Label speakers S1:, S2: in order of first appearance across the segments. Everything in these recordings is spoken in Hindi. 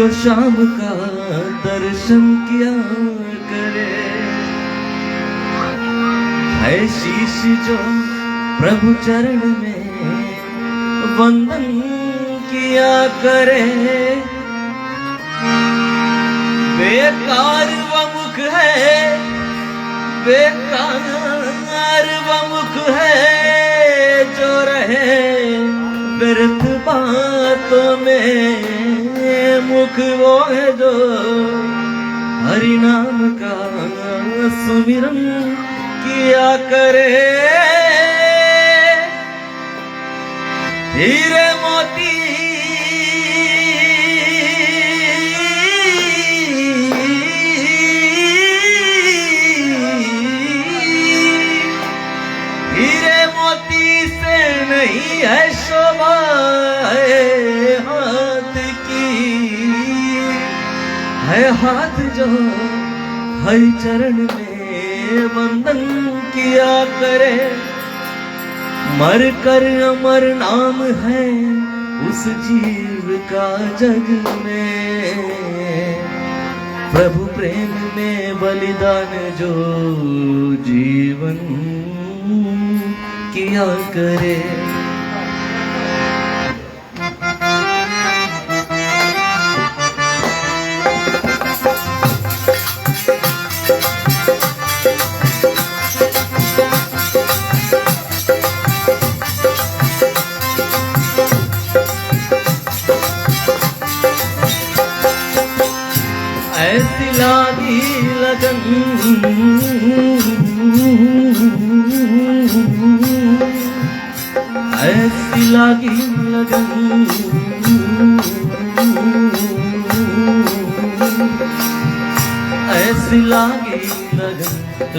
S1: जो शाम का दर्शन किया करे, है शीश जो प्रभु चरण में वंदन किया करे। बेकार व मुख है, बेकार व मुख है जो रहे व्यर्थ बातों में। मुख वो है जो हरि नाम का सुमिरन किया करे। हीरे मोती हीरे मोती से नहीं है शोभा, है हाथ की, है हाथ जो हरि चरण में वंदन किया करे। मर कर अमर नाम है उस जीव का जग में। प्रभु प्रेम में बलिदान जो जीवन किया करे। ऐसी लागी लगन, ऐसी लागी लगन, ऐसी लागी लगन,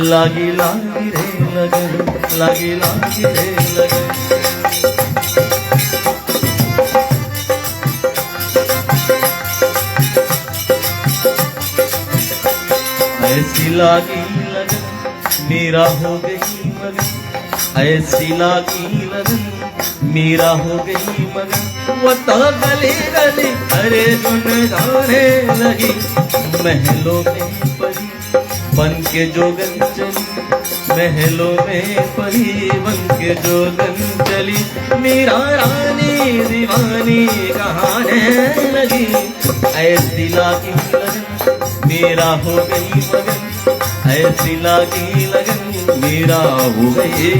S1: लागी लागी रे लगन, लागी लागी रे लगन। ऐसी लागी लगन मेरा हो गई मगन, ऐसी लागी लगन मेरा हो गई मगन। वो तो गली गली अरे गुन गाने लगी, महलों में परी बन के जोगन चली, महलों में परी बन के जोगन चली। मेरा रानी दीवानी कहाने लगी, ऐसी लागी लगन मेरा हो गई मगन, ऐसी लागी लगन मेरा हो गई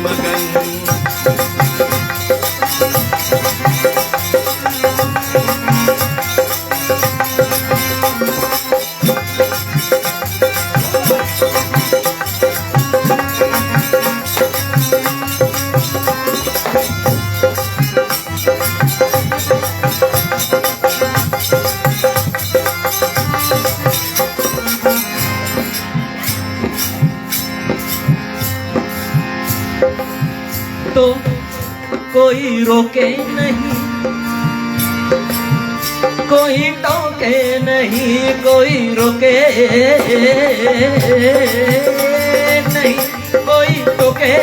S1: मगन। तो कोई रोके नहीं, कोई टोके नहीं, कोई रोके नहीं, कोई टोके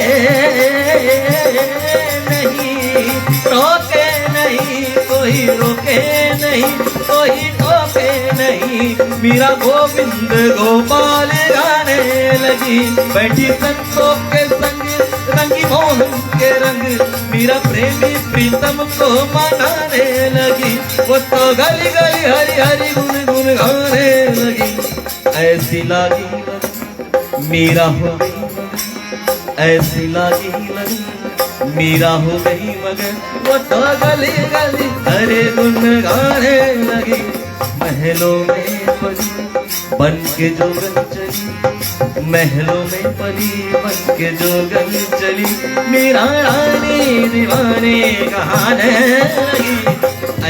S1: नहीं, टोके नहीं, कोई रोके नहीं, कोई टोके नहीं। मेरा गोविंद गोपाल गाने लगी, बैठी संतों के संग रंगी मोहन के रंग, मेरा प्रेमी प्रीतम को मनाने लगी। वो तो गली गली हरी हरी गुन गुन गाने लगी, ऐसी लागी लगन मेरा हो गई मगन, ऐसी लागी लगन मेरा हो गई मगन। वो तो गली गली हरे गुन गाने लगी, महलों में पली बन के जोगन चली, महलों में पली बन के जोगन चली। मेरा रानी दीवाने कहाने लगी,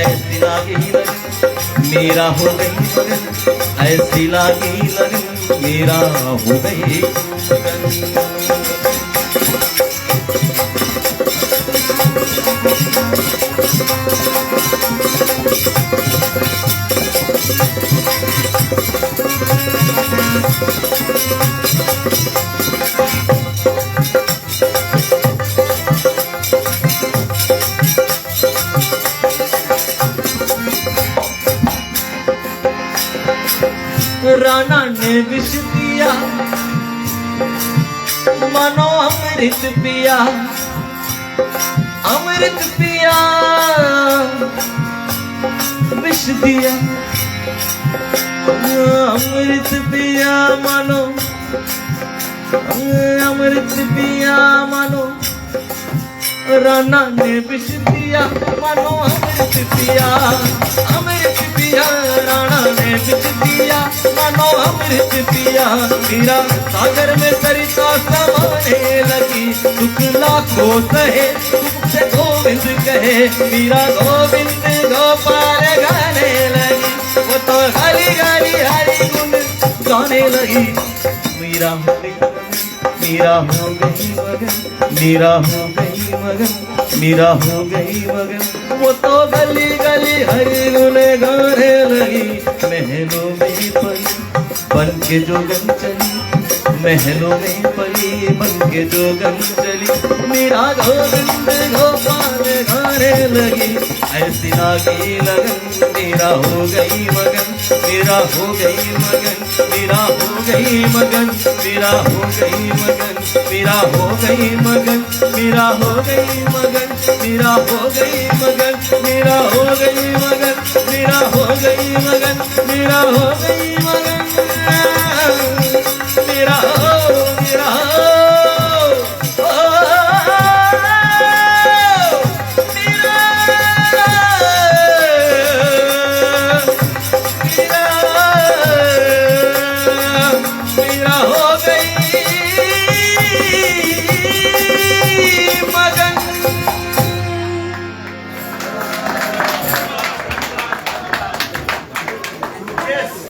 S1: ऐसी लागी लगन मेरा हो गई मगन, ऐसी लागी लगन मेरा हो गई मगन। ने विष दिया, मानो अमृत पिया, अमृत पिया, विष दिया, अमृत पिया मानो, अमृत पिया मानो, राणा ने विष दिया, मानो अमृत पिया, अमृत पिया, राणा ने विष दिया, मानो अमृत पिया। मीरा सागर में सरिता समाने लगी, दुख लाखों सहे, दुख से गोविंद कहे, मीरा गोविंद गोपाल गाने लगी, वो तो हरी हरी हरी गुण गाने लगी। मीरा हो गई मगन, मीरा हो गई मगन, मीरा हो गई मगन, वो तो गली गली हरि गुण गाने लगी। महलों में परी बन के जोगन चली, महलों में परी बन के जोगन चली, मीरा गोविंद गोपाल गाने लगी। ऐसी लागी लगन, मीरा हो गई मगन, मीरा हो गई मगन, मीरा हो गई मगन, मीरा हो गई मगन, मीरा हो गई मगन, मीरा हो गई मगन, मीरा हो गई मगन, मीरा हो गई मगन, मीरा हो गई मगन, मीरा हो गई